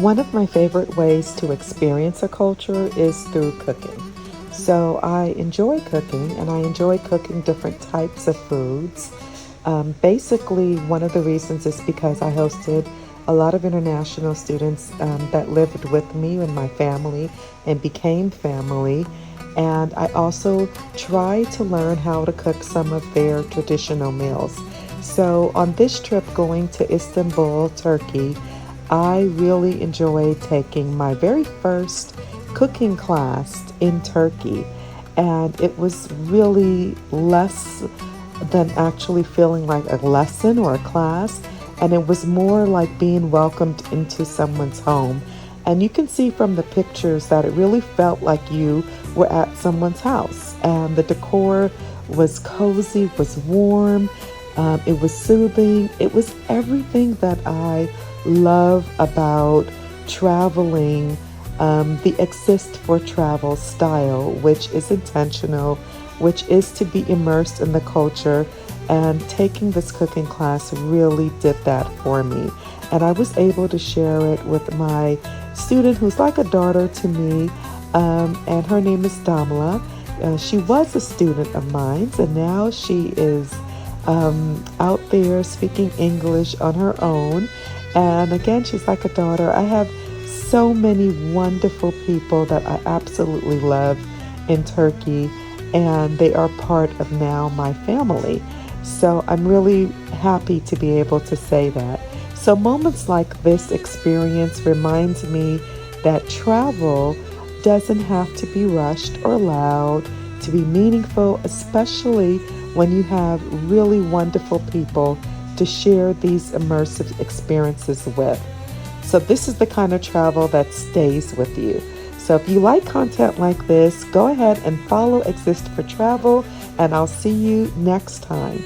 One of my favorite ways to experience a culture is through cooking. So I enjoy cooking and I enjoy cooking different types of foods. Basically, one of the reasons is because I hosted a lot of international students that lived with me and my family and became family. And I also try to learn how to cook some of their traditional meals. So on this trip going to Istanbul, Turkey, I really enjoyed taking my very first cooking class in Turkey, and it was really less than actually feeling like a lesson or a class, and it was more like being welcomed into someone's home. And you can see from the pictures that it really felt like you were at someone's house, and the decor was cozy, was warm, it was soothing. It was everything that I love about traveling, the exist for travel style, which is intentional, which is to be immersed in the culture. And taking this cooking class really did that for me. And I was able to share it with my student who's like a daughter to me, and her name is Damla. She was a student of mine, and now she is out there speaking English on her own. And again, she's like a daughter. I have so many wonderful people that I absolutely love in Turkey, and they are part of now my family. So I'm really happy to be able to say that. So moments like this experience reminds me that travel doesn't have to be rushed or loud to be meaningful, especially when you have really wonderful people to share these immersive experiences with. So this is the kind of travel that stays with you. So if you like content like this, go ahead and follow Exist for Travel, and I'll see you next time.